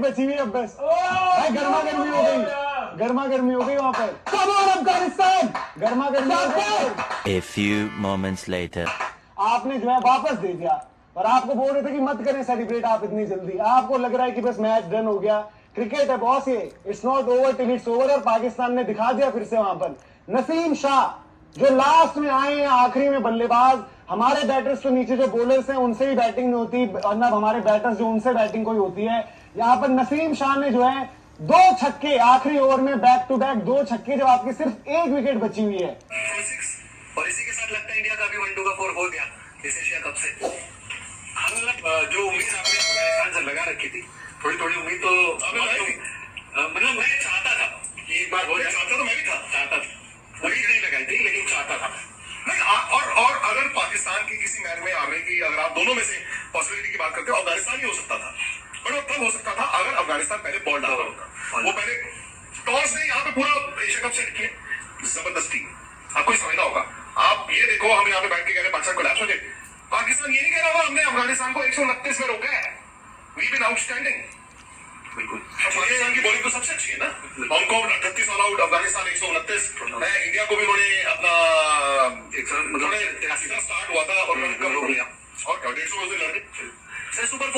बची हुई है बस भाई, गर्मा गर्मी हो गई, गर्मा गर्मी हो गई वहां पर। कम ऑन अफगानिस्तान, गर्मा गर्मी हो गई। A few moments later. आपने जो है वापस दे दिया, और आपको बोल रहे थे कि मत करें सेलिब्रेट आप इतनी जल्दी। आपको लग रहा है कि बस मैच डन हो गया। क्रिकेट है बॉस, ये it's not over till it's over. और पाकिस्तान ने दिखा दिया फिर से वहां पर। नसीम शाह जो लास्ट में आए हैं, आखिरी में बल्लेबाज, हमारे बैटर्स तो नीचे जो बॉलर्स हैं उनसे भी बैटिंग नहीं होती, और ना हमारे बैटर्स जो उनसे बैटिंग कोई होती है। यहाँ पर नसीम शाह ने जो है 2 छक्के आखिरी ओवर में, बैक टू बैक 2 छक्के, जब आपकी सिर्फ 1 विकेट बची हुई है। और इसी के साथ लगता है इंडिया का भी 1-2 का 4 हो गया इस एशिया कप से। जो उम्मीद आपने अफगानिस्तान से लगा रखी थी, थोड़ी थोड़ी उम्मीद तो मतलब मैं चाहता था कि एक बार हो जाए। चाहता तो मैं भी था, चाहता था, उम्मीद नहीं लगाई थी लेकिन चाहता था नहीं। और अगर पाकिस्तान की किसी मैच में आने की, अगर आप दोनों में से पॉसिबिलिटी की बात करते हो, अफगानिस्तान ही हो सकता था। बट वो तब हो सकता था अगर अफगानिस्तान पहले बॉल डाला होता। वो पहले टॉस ने यहाँ पे पूरा एशिया कप सेट किया, जबरदस्ती। आपको समझना होगा। आप ये देखो, हम यहाँ पे बैठ के कह रहे पाकिस्तान को लैप्स हो जाए, पाकिस्तान ये नहीं कह रहा होगा हमने अफगानिस्तान को 129 में रोका है। We been outstanding. बिल्कुल, पाकिस्तान की बॉलिंग तो सबसे अच्छी है ना। Hong Kong 38 all out, Afghanistan 129। India को भी उन्होंने अपना स्टार्ट हुआ था और कम हो गया, और 150 लड़के सुपर 4